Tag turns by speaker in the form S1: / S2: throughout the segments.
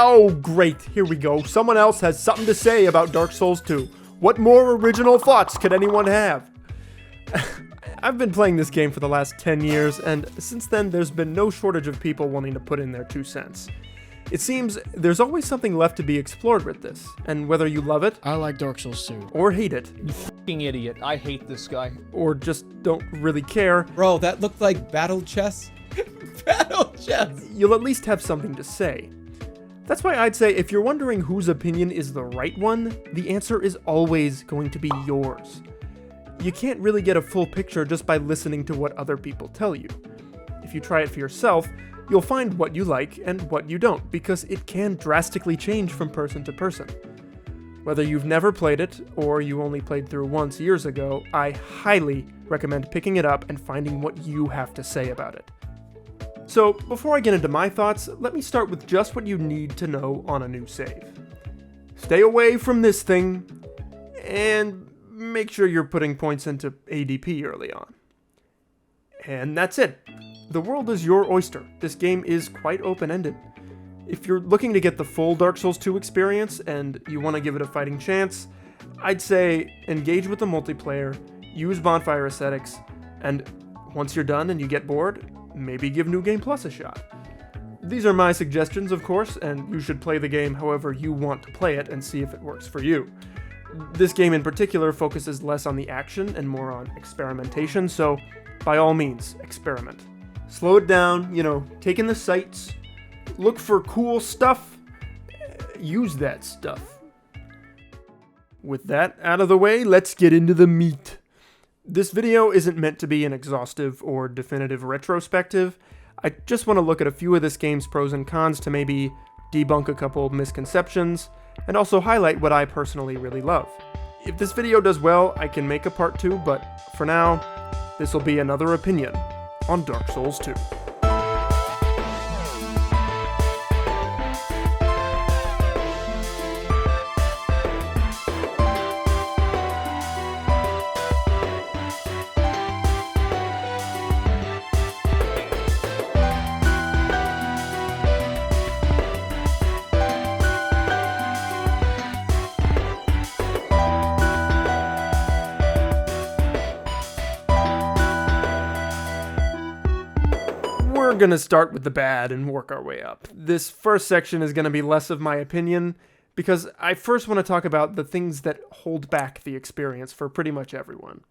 S1: Oh, great. Here we go. Someone else has something to say about Dark Souls 2. What more original thoughts could anyone have? I've been playing this game for the last 10 years, and since then there's been no shortage of people wanting to put in their 2 cents. It seems there's always something left to be explored with this, and whether you love it,
S2: I like Dark Souls 2.
S1: or hate it,
S3: You fucking idiot. I hate this guy.
S1: or just don't really care,
S4: Bro, that looked like battle chess. Battle chess.
S1: you'll at least have something to say. That's why I'd say if you're wondering whose opinion is the right one, the answer is always going to be yours. You can't really get a full picture just by listening to what other people tell you. If you try it for yourself, you'll find what you like and what you don't, because it can drastically change from person to person. Whether you've never played it, or you only played through once years ago, I highly recommend picking it up and finding what you have to say about it. So, before I get into my thoughts, let me start with just what you need to know on a new save. Stay away from this thing, and make sure you're putting points into ADP early on. And that's it. The world is your oyster. This game is quite open-ended. If you're looking to get the full Dark Souls 2 experience and you want to give it a fighting chance, I'd say engage with the multiplayer, use bonfire aesthetics, and once you're done and you get bored, maybe give New Game Plus a shot. These are my suggestions, of course, and you should play the game however you want to play it and see if it works for you. This game in particular focuses less on the action and more on experimentation, so by all means, experiment. Slow it down, take in the sights, look for cool stuff, use that stuff. With that out of the way, let's get into the meat. This video isn't meant to be an exhaustive or definitive retrospective. I just want to look at a few of this game's pros and cons to maybe debunk a couple misconceptions, and also highlight what I personally really love. If this video does well, I can make a part 2, but for now, this will be another opinion on Dark Souls 2. We're going to start with the bad and work our way up. This first section is going to be less of my opinion, because I first want to talk about the things that hold back the experience for pretty much everyone.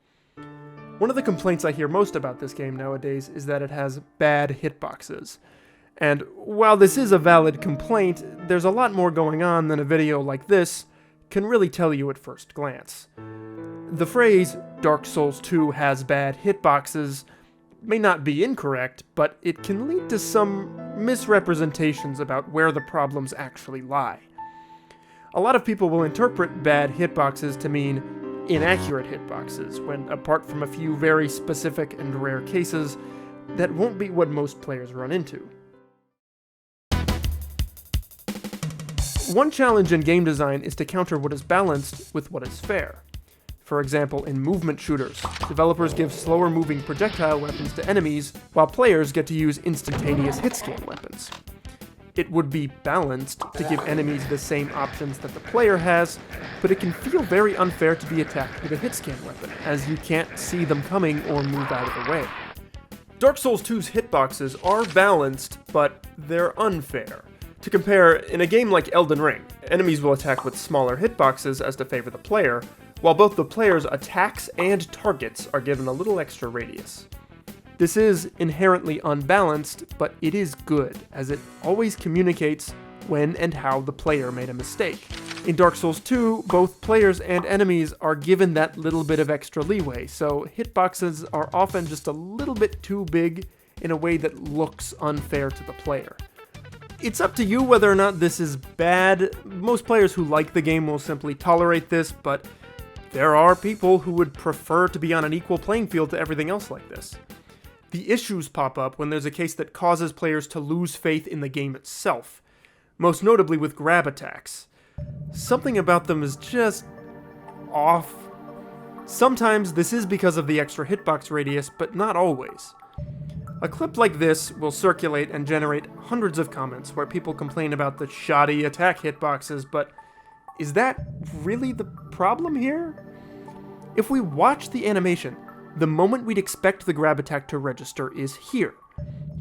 S1: One of the complaints I hear most about this game nowadays is that it has bad hitboxes. And while this is a valid complaint, there's a lot more going on than a video like this can really tell you at first glance. The phrase, Dark Souls 2 has bad hitboxes, may not be incorrect, but it can lead to some misrepresentations about where the problems actually lie. A lot of people will interpret bad hitboxes to mean inaccurate hitboxes, when apart from a few very specific and rare cases, that won't be what most players run into. One challenge in game design is to counter what is balanced with what is fair. For example, in movement shooters, developers give slower moving projectile weapons to enemies, while players get to use instantaneous hit-scan weapons. It would be balanced to give enemies the same options that the player has, but it can feel very unfair to be attacked with a hit-scan weapon, as you can't see them coming or move out of the way. Dark Souls 2's hitboxes are balanced, but they're unfair. To compare, in a game like Elden Ring, enemies will attack with smaller hitboxes as to favor the player, while both the player's attacks and targets are given a little extra radius. This is inherently unbalanced, but it is good, as it always communicates when and how the player made a mistake. In Dark Souls 2, both players and enemies are given that little bit of extra leeway, so hitboxes are often just a little bit too big in a way that looks unfair to the player. It's up to you whether or not this is bad. Most players who like the game will simply tolerate this, but there are people who would prefer to be on an equal playing field to everything else like this. The issues pop up when there's a case that causes players to lose faith in the game itself, most notably with grab attacks. Something about them is just off. Sometimes this is because of the extra hitbox radius, but not always. A clip like this will circulate and generate hundreds of comments where people complain about the shoddy attack hitboxes, but is that really the problem here? If we watch the animation, the moment we'd expect the grab attack to register is here.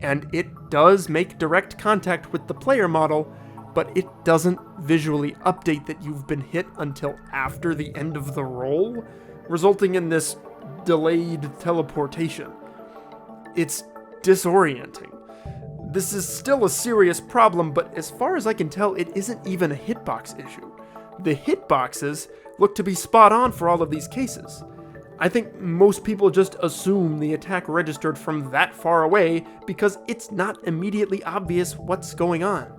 S1: And it does make direct contact with the player model, but it doesn't visually update that you've been hit until after the end of the roll, resulting in this delayed teleportation. It's disorienting. This is still a serious problem, but as far as I can tell, it isn't even a hitbox issue. The hitboxes look to be spot on for all of these cases. I think most people just assume the attack registered from that far away because it's not immediately obvious what's going on.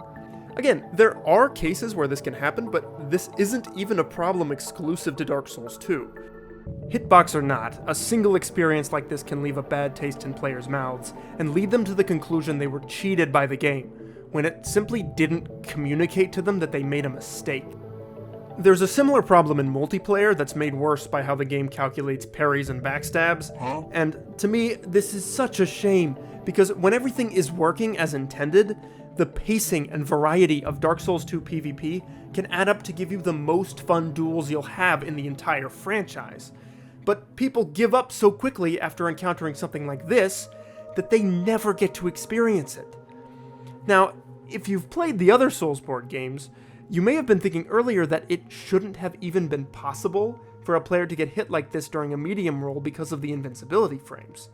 S1: Again, there are cases where this can happen, but this isn't even a problem exclusive to Dark Souls 2. Hitbox or not, a single experience like this can leave a bad taste in players' mouths and lead them to the conclusion they were cheated by the game, when it simply didn't communicate to them that they made a mistake. There's a similar problem in multiplayer that's made worse by how the game calculates parries and backstabs, and to me, this is such a shame, because when everything is working as intended, the pacing and variety of Dark Souls 2 PvP can add up to give you the most fun duels you'll have in the entire franchise. But people give up so quickly after encountering something like this that they never get to experience it. Now, if you've played the other Soulsborne games, you may have been thinking earlier that it shouldn't have even been possible for a player to get hit like this during a medium roll because of the invincibility frames.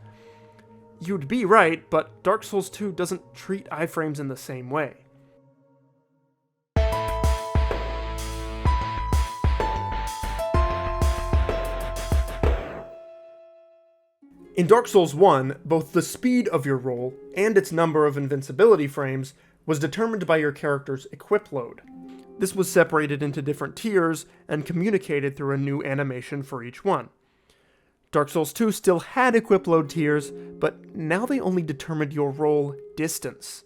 S1: You'd be right, but Dark Souls 2 doesn't treat iframes in the same way. In Dark Souls 1, both the speed of your roll and its number of invincibility frames was determined by your character's equip load. This was separated into different tiers and communicated through a new animation for each one. Dark Souls 2 still had equip load tiers, but now they only determined your roll distance.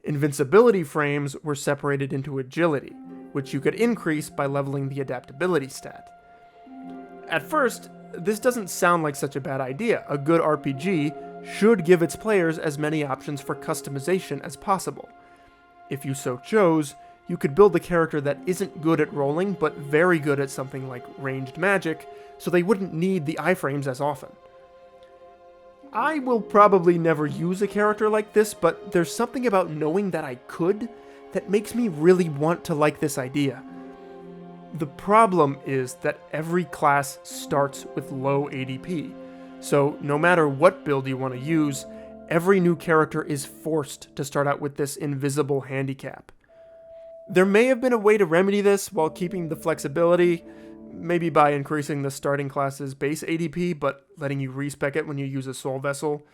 S1: Invincibility frames were separated into agility, which you could increase by leveling the adaptability stat. At first, this doesn't sound like such a bad idea. A good RPG should give its players as many options for customization as possible. If you so chose, you could build a character that isn't good at rolling, but very good at something like ranged magic, so they wouldn't need the iframes as often. I will probably never use a character like this, but there's something about knowing that I could that makes me really want to like this idea. The problem is that every class starts with low ADP, so no matter what build you want to use, every new character is forced to start out with this invisible handicap. There may have been a way to remedy this while keeping the flexibility, maybe by increasing the starting class's base ADP, but letting you respec it when you use a soul vessel.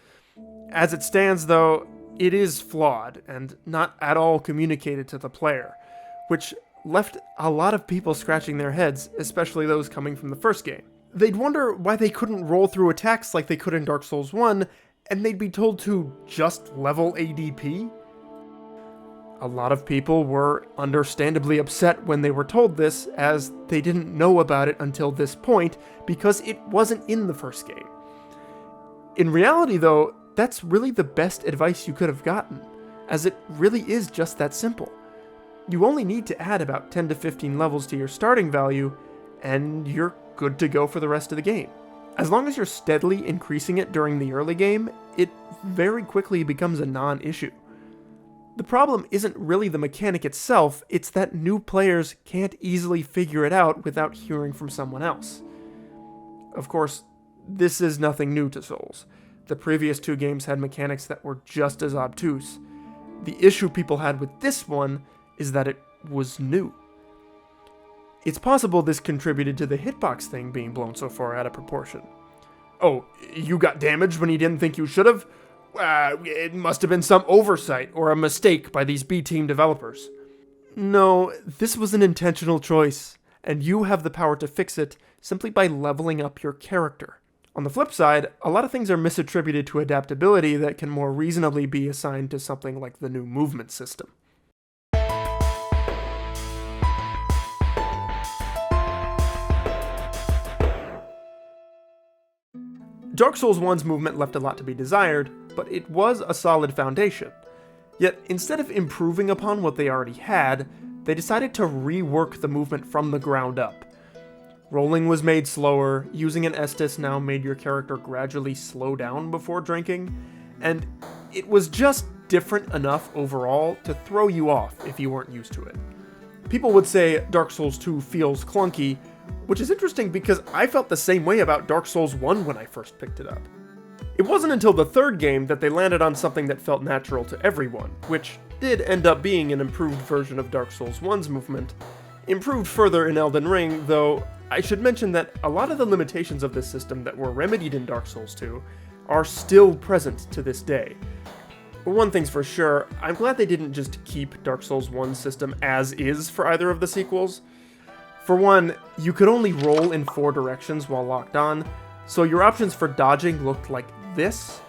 S1: As it stands though, it is flawed, and not at all communicated to the player, which left a lot of people scratching their heads, especially those coming from the first game. They'd wonder why they couldn't roll through attacks like they could in Dark Souls 1, and they'd be told to just level ADP? A lot of people were understandably upset when they were told this, as they didn't know about it until this point, because it wasn't in the first game. In reality though, that's really the best advice you could have gotten, as it really is just that simple. You only need to add about 10 to 15 levels to your starting value, and you're good to go for the rest of the game. As long as you're steadily increasing it during the early game, it very quickly becomes a non-issue. The problem isn't really the mechanic itself, it's that new players can't easily figure it out without hearing from someone else. Of course, this is nothing new to Souls. The previous two games had mechanics that were just as obtuse. The issue people had with this one is that it was new. It's possible this contributed to the hitbox thing being blown so far out of proportion. Oh, you got damaged when you didn't think you should have? It must have been some oversight or a mistake by these B-team developers. No, this was an intentional choice, and you have the power to fix it simply by leveling up your character. On the flip side, a lot of things are misattributed to adaptability that can more reasonably be assigned to something like the new movement system. Dark Souls 1's movement left a lot to be desired, but it was a solid foundation. Yet, instead of improving upon what they already had, they decided to rework the movement from the ground up. Rolling was made slower, using an Estus now made your character gradually slow down before drinking, and it was just different enough overall to throw you off if you weren't used to it. People would say Dark Souls 2 feels clunky, which is interesting because I felt the same way about Dark Souls 1 when I first picked it up. It wasn't until the third game that they landed on something that felt natural to everyone, which did end up being an improved version of Dark Souls 1's movement, improved further in Elden Ring, though I should mention that a lot of the limitations of this system that were remedied in Dark Souls 2 are still present to this day. One thing's for sure, I'm glad they didn't just keep Dark Souls 1's system as is for either of the sequels. For one, you could only roll in 4 directions while locked on, so your options for dodging looked like this.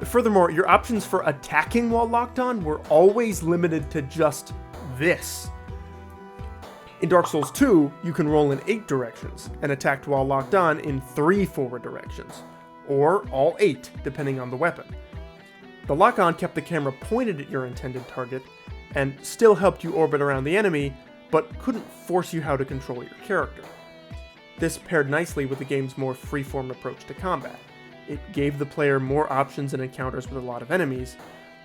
S1: Furthermore, your options for attacking while locked on were always limited to just this. In Dark Souls 2, you can roll in 8 directions, and attack while locked on in 3 forward directions, or all 8, depending on the weapon. The lock-on kept the camera pointed at your intended target, and still helped you orbit around the enemy, but couldn't force you how to control your character. This paired nicely with the game's more freeform approach to combat. It gave the player more options and encounters with a lot of enemies,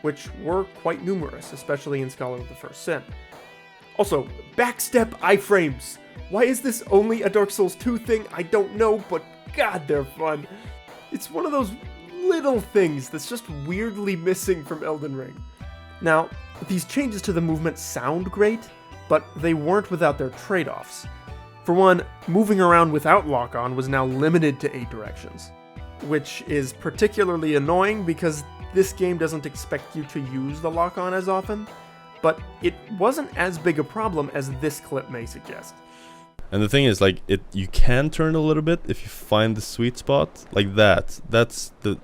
S1: which were quite numerous, especially in Scholar of the First Sin. Also, backstep iframes! Why is this only a Dark Souls 2 thing? I don't know, but god, they're fun. It's one of those little things that's just weirdly missing from Elden Ring. Now, these changes to the movement sound great, but they weren't without their trade-offs. For one, moving around without lock-on was now limited to 8 directions, which is particularly annoying because this game doesn't expect you to use the lock-on as often, but it wasn't as big a problem as this clip may suggest.
S2: And the thing is, like, you can turn a little bit if you find the sweet spot, like that. That's the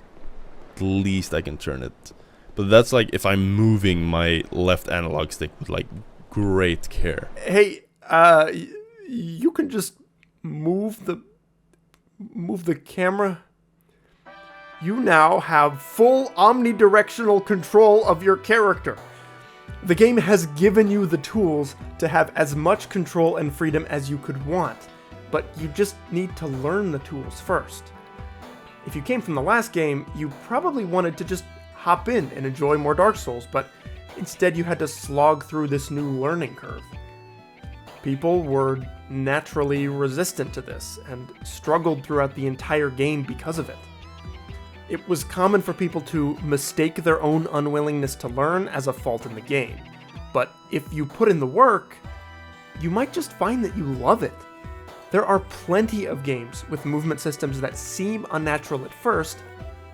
S2: least I can turn it. But that's like if I'm moving my left analog stick with like great care.
S1: Hey, you can just move the camera. You now have full omnidirectional control of your character. The game has given you the tools to have as much control and freedom as you could want, but you just need to learn the tools first. If you came from the last game, you probably wanted to just hop in and enjoy more Dark Souls, but instead you had to slog through this new learning curve. People were naturally resistant to this, and struggled throughout the entire game because of it. It was common for people to mistake their own unwillingness to learn as a fault in the game, but if you put in the work, you might just find that you love it. There are plenty of games with movement systems that seem unnatural at first,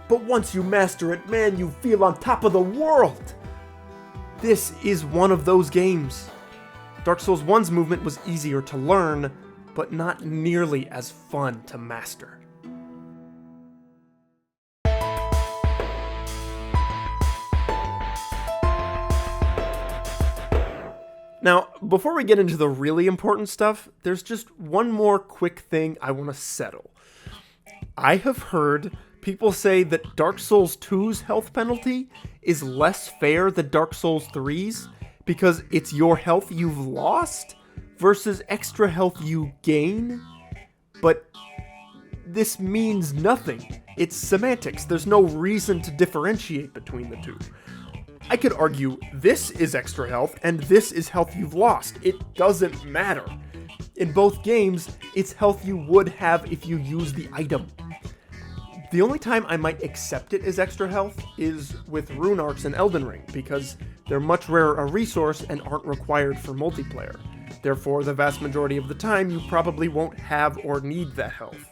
S1: but once you master it, man, you feel on top of the world! This is one of those games. Dark Souls 1's movement was easier to learn, but not nearly as fun to master. Now, before we get into the really important stuff, there's just one more quick thing I want to settle. I have heard people say that Dark Souls 2's health penalty is less fair than Dark Souls 3's because it's your health you've lost versus extra health you gain. But this means nothing. It's semantics. There's no reason to differentiate between the two. I could argue this is extra health and this is health you've lost. It doesn't matter. In both games, it's health you would have if you use the item. The only time I might accept it as extra health is with rune arcs in Elden Ring, because they're much rarer a resource and aren't required for multiplayer. Therefore, the vast majority of the time, you probably won't have or need that health.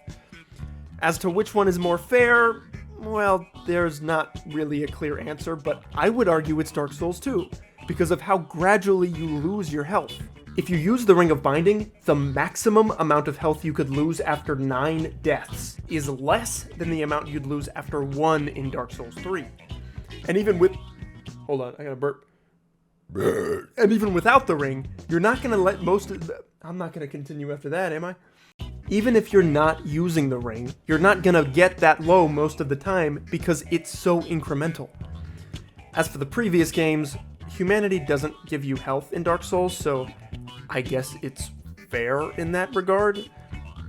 S1: As to which one is more fair, well, there's not really a clear answer, but I would argue it's Dark Souls 2, because of how gradually you lose your health. If you use the Ring of Binding, the maximum amount of health you could lose after 9 deaths is less than the amount you'd lose after 1 in Dark Souls 3. And even with... Hold on, I gotta burp. And even without the ring, you're not gonna let most of the... I'm not gonna continue after that, am I? Even if you're not using the ring, you're not gonna get that low most of the time because it's so incremental. As for the previous games, humanity doesn't give you health in Dark Souls, so I guess it's fair in that regard.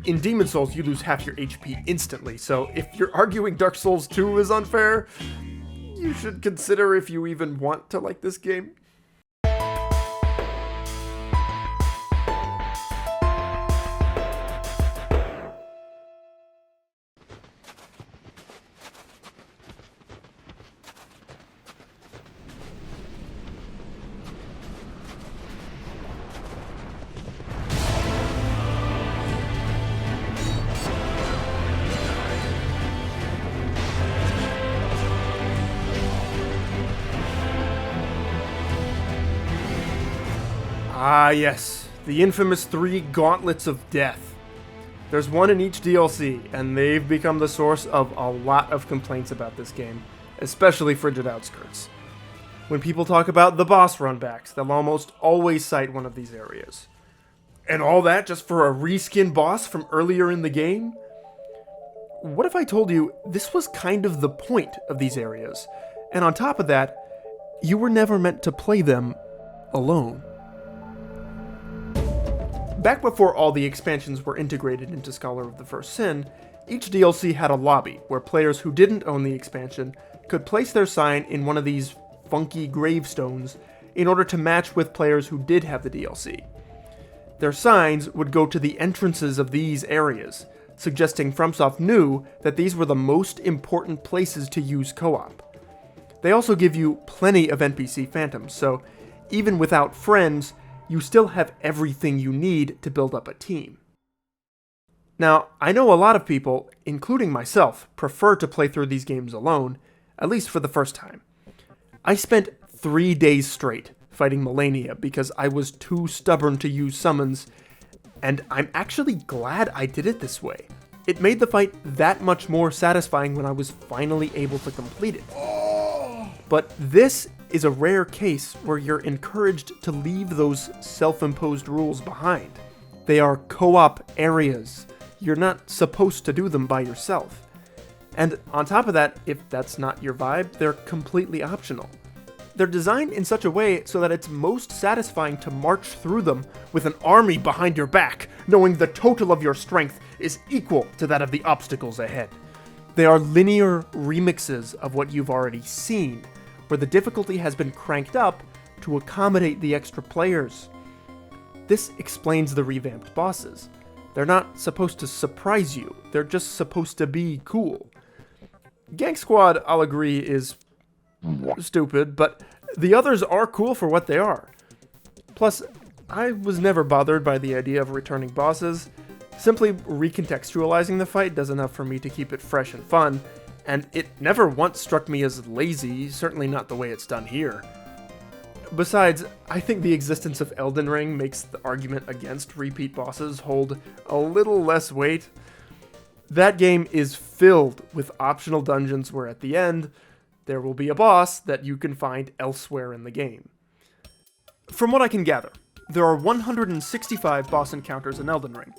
S1: In Demon Souls, you lose half your HP instantly, so if you're arguing Dark Souls 2 is unfair, you should consider if you even want to like this game. Ah yes, the infamous 3 Gauntlets of Death. There's one in each DLC, and they've become the source of a lot of complaints about this game, especially Frigid Outskirts. When people talk about the boss runbacks, they'll almost always cite one of these areas. And all that just for a reskin boss from earlier in the game? What if I told you this was kind of the point of these areas, and on top of that, you were never meant to play them alone? Back before all the expansions were integrated into Scholar of the First Sin, each DLC had a lobby where players who didn't own the expansion could place their sign in one of these funky gravestones in order to match with players who did have the DLC. Their signs would go to the entrances of these areas, suggesting FromSoft knew that these were the most important places to use co-op. They also give you plenty of NPC phantoms, so even without friends, you still have everything you need to build up a team. Now, I know a lot of people, including myself, prefer to play through these games alone, at least for the first time. I spent 3 days straight fighting Melania because I was too stubborn to use summons, and I'm actually glad I did it this way. It made the fight that much more satisfying when I was finally able to complete it. But this is a rare case where you're encouraged to leave those self-imposed rules behind. They are co-op areas. You're not supposed to do them by yourself. And on top of that, if that's not your vibe, they're completely optional. They're designed in such a way so that it's most satisfying to march through them with an army behind your back, knowing the total of your strength is equal to that of the obstacles ahead. They are linear remixes of what you've already seen, where the difficulty has been cranked up to accommodate the extra players. This explains the revamped bosses. They're not supposed to surprise you, they're just supposed to be cool. Gang Squad, I'll agree, is stupid, but the others are cool for what they are. Plus, I was never bothered by the idea of returning bosses. Simply recontextualizing the fight does enough for me to keep it fresh and fun, and it never once struck me as lazy, certainly not the way it's done here. Besides, I think the existence of Elden Ring makes the argument against repeat bosses hold a little less weight. That game is filled with optional dungeons where at the end, there will be a boss that you can find elsewhere in the game. From what I can gather, there are 165 boss encounters in Elden Ring,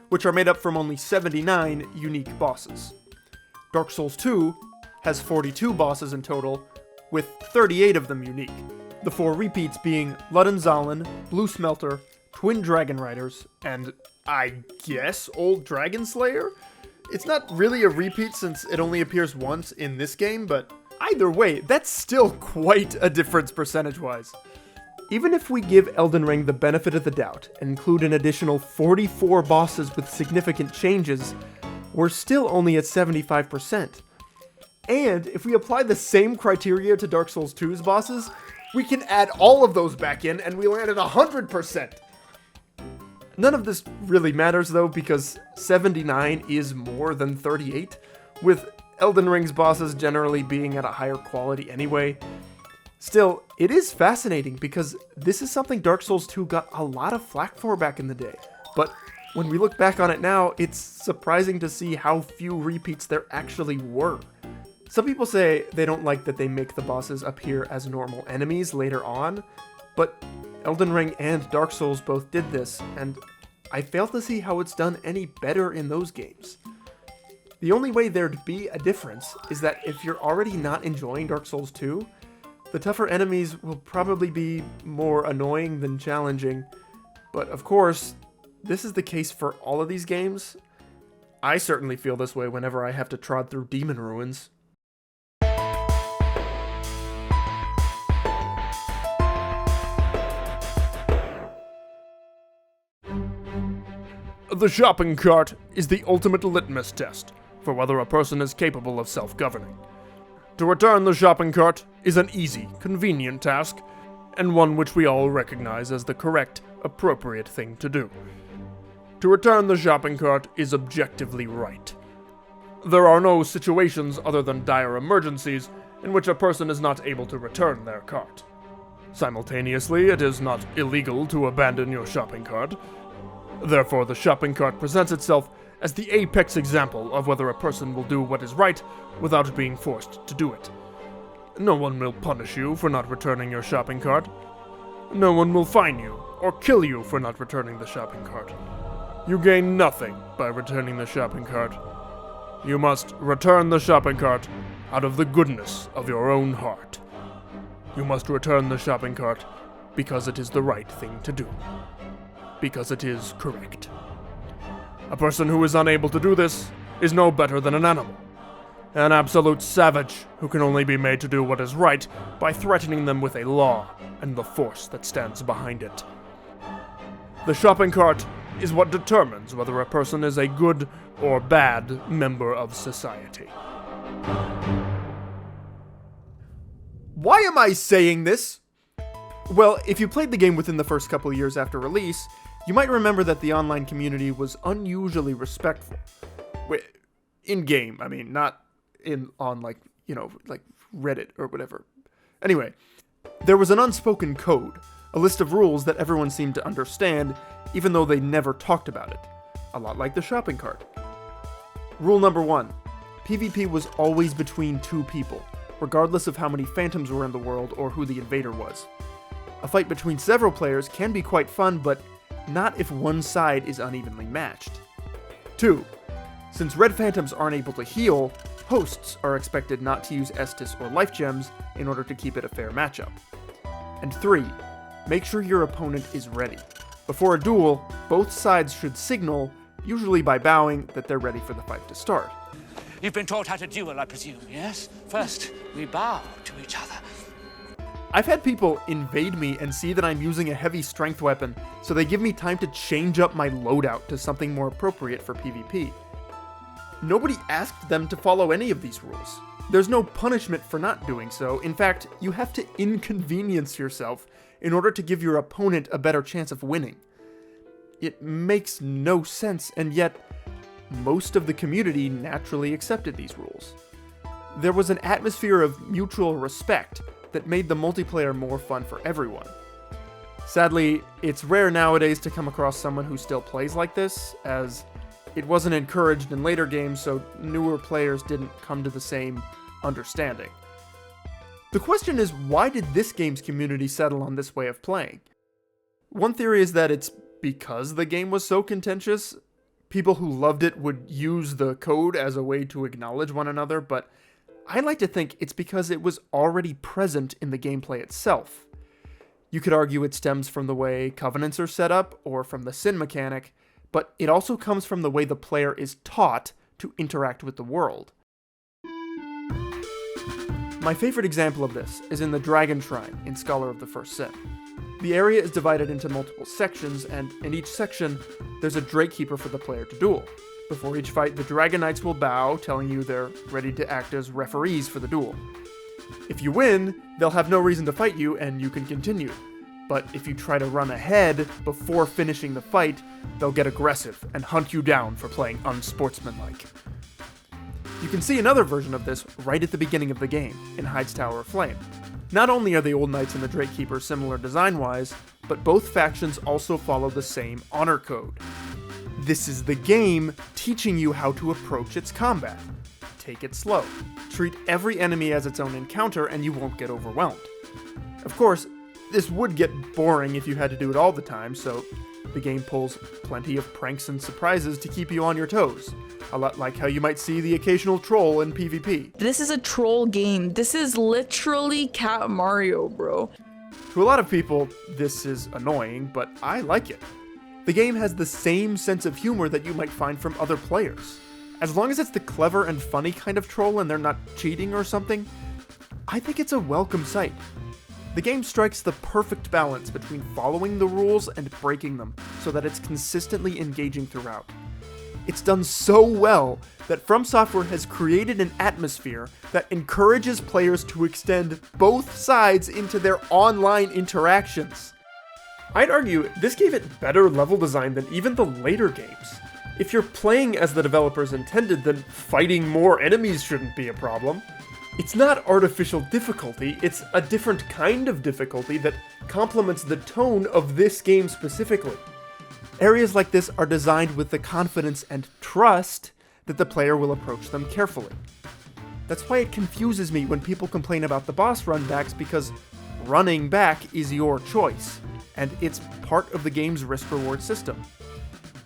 S1: which are made up from only 79 unique bosses. Dark Souls 2 has 42 bosses in total, with 38 of them unique. The 4 repeats being Ludden-Zallen, Blue Smelter, Twin Dragon Riders, and I guess Old Dragon Slayer? It's not really a repeat since it only appears once in this game, but either way, that's still quite a difference percentage-wise. Even if we give Elden Ring the benefit of the doubt and include an additional 44 bosses with significant changes, we're still only at 75%. And if we apply the same criteria to Dark Souls 2's bosses, we can add all of those back in and we land at 100%. None of this really matters though, because 79 is more than 38, with Elden Ring's bosses generally being at a higher quality anyway. Still, it is fascinating because this is something Dark Souls 2 got a lot of flack for back in the day, but when we look back on it now, it's surprising to see how few repeats there actually were. Some people say they don't like that they make the bosses appear as normal enemies later on, but Elden Ring and Dark Souls both did this, and I fail to see how it's done any better in those games. The only way there'd be a difference is that if you're already not enjoying Dark Souls 2, the tougher enemies will probably be more annoying than challenging. But of course, this is the case for all of these games. I certainly feel this way whenever I have to trod through demon ruins. The shopping cart is the ultimate litmus test for whether a person is capable of self-governing. To return the shopping cart is an easy, convenient task, and one which we all recognize as the correct, appropriate thing to do. To return the shopping cart is objectively right. There are no situations other than dire emergencies in which a person is not able to return their cart. Simultaneously, it is not illegal to abandon your shopping cart. Therefore, the shopping cart presents itself as the apex example of whether a person will do what is right without being forced to do it. No one will punish you for not returning your shopping cart. No one will fine you or kill you for not returning the shopping cart. You gain nothing by returning the shopping cart. You must return the shopping cart out of the goodness of your own heart. You must return the shopping cart because it is the right thing to do. Because it is correct. A person who is unable to do this is no better than an animal. An absolute savage who can only be made to do what is right by threatening them with a law and the force that stands behind it. The shopping cart is what determines whether a person is a good or bad member of society. Why am I saying this? Well, if you played the game within the first couple of years after release, you might remember that the online community was unusually respectful. In-game, I mean, not on like Reddit or whatever. Anyway, there was an unspoken code, a list of rules that everyone seemed to understand, even though they never talked about it. A lot like the shopping cart. Rule number 1. PvP was always between two people, regardless of how many phantoms were in the world or who the invader was. A fight between several players can be quite fun, but not if one side is unevenly matched. 2. Since red phantoms aren't able to heal, hosts are expected not to use Estus or life gems in order to keep it a fair matchup. And 3. Make sure your opponent is ready. Before a duel, both sides should signal, usually by bowing, that they're ready for the fight to start.
S5: You've been taught how to duel, I presume, yes? First, we bow to each other.
S1: I've had people invade me and see that I'm using a heavy strength weapon, so they give me time to change up my loadout to something more appropriate for PvP. Nobody asked them to follow any of these rules. There's no punishment for not doing so. In fact, you have to inconvenience yourself in order to give your opponent a better chance of winning. It makes no sense, and yet most of the community naturally accepted these rules. There was an atmosphere of mutual respect that made the multiplayer more fun for everyone. Sadly, it's rare nowadays to come across someone who still plays like this, as it wasn't encouraged in later games, so newer players didn't come to the same understanding. The question is, why did this game's community settle on this way of playing? One theory is that it's because the game was so contentious. People who loved it would use the code as a way to acknowledge one another, but I like to think it's because it was already present in the gameplay itself. You could argue it stems from the way covenants are set up, or from the sin mechanic, but it also comes from the way the player is taught to interact with the world. My favorite example of this is in the Dragon Shrine in Scholar of the First Sin. The area is divided into multiple sections, and in each section, there's a Drake Keeper for the player to duel. Before each fight, the Dragon Knights will bow, telling you they're ready to act as referees for the duel. If you win, they'll have no reason to fight you, and you can continue. But if you try to run ahead before finishing the fight, they'll get aggressive and hunt you down for playing unsportsmanlike. You can see another version of this right at the beginning of the game, in Hyde's Tower of Flame. Not only are the Old Knights and the Drake Keeper similar design-wise, but both factions also follow the same honor code. This is the game teaching you how to approach its combat. Take it slow. Treat every enemy as its own encounter and you won't get overwhelmed. Of course, this would get boring if you had to do it all the time, so The game pulls plenty of pranks and surprises to keep you on your toes, a lot like how you might see the occasional troll in PvP.
S6: This is a troll game. This is literally Cat Mario, bro.
S1: To a lot of people, this is annoying, but I like it. The game has the same sense of humor that you might find from other players. As long as it's the clever and funny kind of troll and they're not cheating or something, I think it's a welcome sight. The game strikes the perfect balance between following the rules and breaking them so that it's consistently engaging throughout. It's done so well that From Software has created an atmosphere that encourages players to extend both sides into their online interactions. I'd argue this gave it better level design than even the later games. If you're playing as the developers intended, then fighting more enemies shouldn't be a problem. It's not artificial difficulty, it's a different kind of difficulty that complements the tone of this game specifically. Areas like this are designed with the confidence and trust that the player will approach them carefully. That's why it confuses me when people complain about the boss runbacks, because running back is your choice, and it's part of the game's risk-reward system.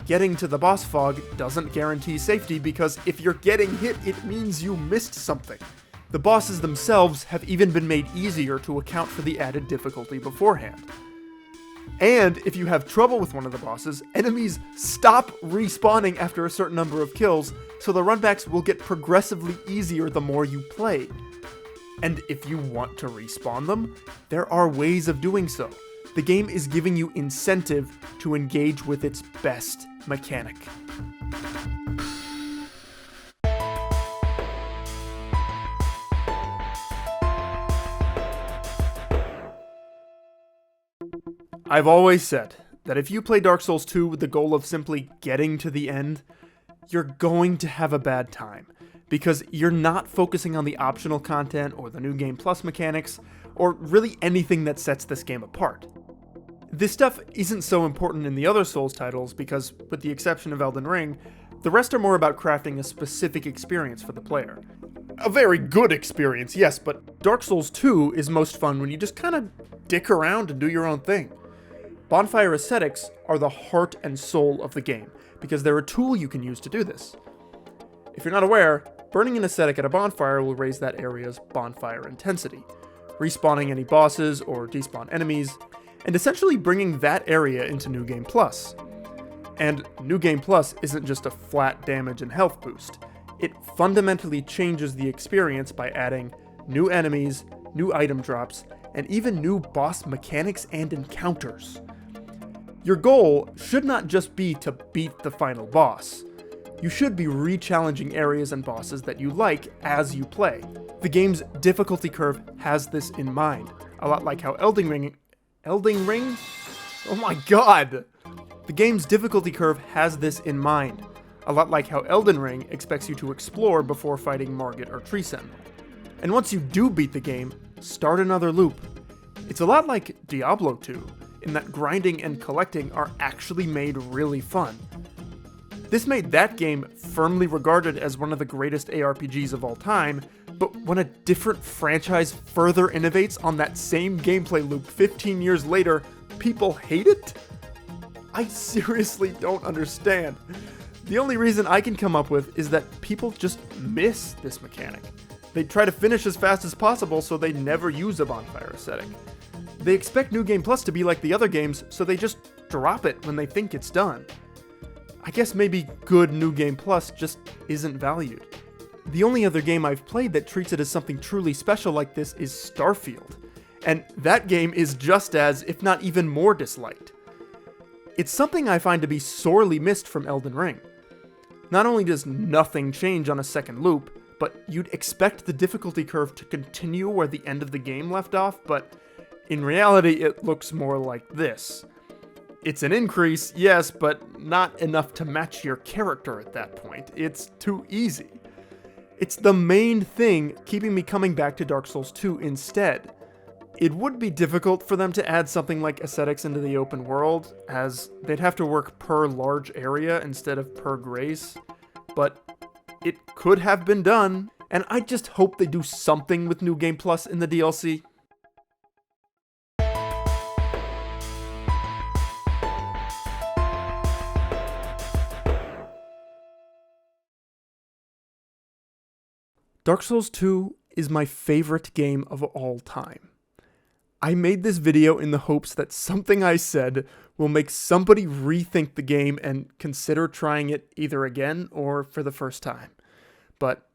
S1: Getting to the boss fog doesn't guarantee safety, because if you're getting hit, it means you missed something. The bosses themselves have even been made easier to account for the added difficulty beforehand. And if you have trouble with one of the bosses, enemies stop respawning after a certain number of kills, so the runbacks will get progressively easier the more you play. And if you want to respawn them, there are ways of doing so. The game is giving you incentive to engage with its best mechanic. I've always said that if you play Dark Souls 2 with the goal of simply getting to the end, you're going to have a bad time, because you're not focusing on the optional content or the New Game Plus mechanics, or really anything that sets this game apart. This stuff isn't so important in the other Souls titles because, with the exception of Elden Ring, the rest are more about crafting a specific experience for the player. A very good experience, yes, but Dark Souls 2 is most fun when you just kind of dick around and do your own thing. Bonfire ascetics are the heart and soul of the game, because they're a tool you can use to do this. If you're not aware, burning an ascetic at a bonfire will raise that area's bonfire intensity, respawning any bosses or despawn enemies, and essentially bringing that area into New Game Plus. And New Game Plus isn't just a flat damage and health boost. It fundamentally changes the experience by adding new enemies, new item drops, and even new boss mechanics and encounters. Your goal should not just be to beat the final boss. You should be re-challenging areas and bosses that you like as you play. The game's difficulty curve has this in mind, a lot like how Elden Ring? Oh my god! The game's difficulty curve has this in mind, a lot like how Elden Ring expects you to explore before fighting Margit or Tree Sentinel. And once you do beat the game, start another loop. It's a lot like Diablo 2, in that grinding and collecting are actually made really fun. This made that game firmly regarded as one of the greatest ARPGs of all time, but when a different franchise further innovates on that same gameplay loop 15 years later, people hate it? I seriously don't understand. The only reason I can come up with is that people just miss this mechanic. They try to finish as fast as possible, so they never use a bonfire ascetic. They expect New Game Plus to be like the other games, so they just drop it when they think it's done. I guess maybe good New Game Plus just isn't valued. The only other game I've played that treats it as something truly special like this is Starfield, and that game is just as, if not even more, disliked. It's something I find to be sorely missed from Elden Ring. Not only does nothing change on a second loop, but you'd expect the difficulty curve to continue where the end of the game left off, but in reality it looks more like this. It's an increase, yes, but not enough to match your character at that point. It's too easy. It's the main thing keeping me coming back to Dark Souls 2 instead. It would be difficult for them to add something like ascetics into the open world, as they'd have to work per large area instead of per grace, but it could have been done, and I just hope they do something with New Game Plus in the DLC. Dark Souls 2 is my favorite game of all time. I made this video in the hopes that something I said will make somebody rethink the game and consider trying it either again or for the first time. But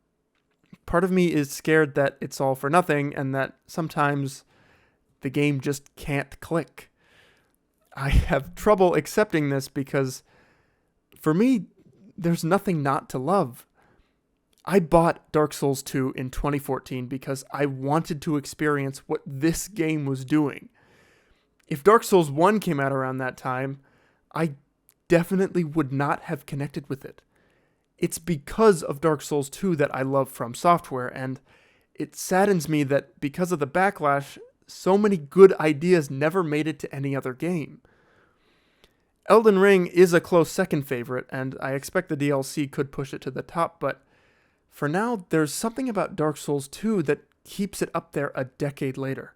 S1: part of me is scared that it's all for nothing and that sometimes the game just can't click. I have trouble accepting this because for me, there's nothing not to love. I bought Dark Souls 2 in 2014 because I wanted to experience what this game was doing. If Dark Souls 1 came out around that time, I definitely would not have connected with it. It's because of Dark Souls 2 that I love From Software, and it saddens me that because of the backlash, so many good ideas never made it to any other game. Elden Ring is a close second favorite, and I expect the DLC could push it to the top, but for now, there's something about Dark Souls 2 that keeps it up there a decade later.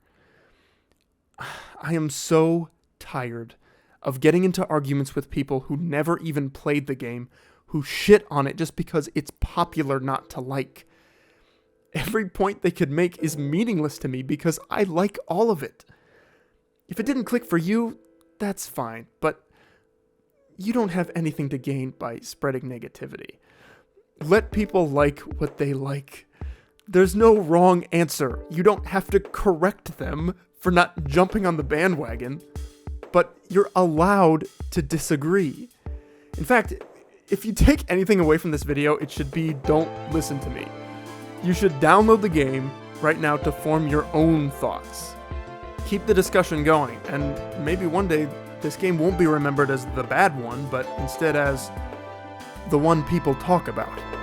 S1: I am so tired of getting into arguments with people who never even played the game, who shit on it just because it's popular not to like. Every point they could make is meaningless to me because I like all of it. If it didn't click for you, that's fine, but you don't have anything to gain by spreading negativity. Let people like what they like. There's no wrong answer. You don't have to correct them for not jumping on the bandwagon, but you're allowed to disagree. In fact, if you take anything away from this video, it should be don't listen to me. You should download the game right now to form your own thoughts. Keep the discussion going, and maybe one day this game won't be remembered as the bad one, but instead as the one people talk about.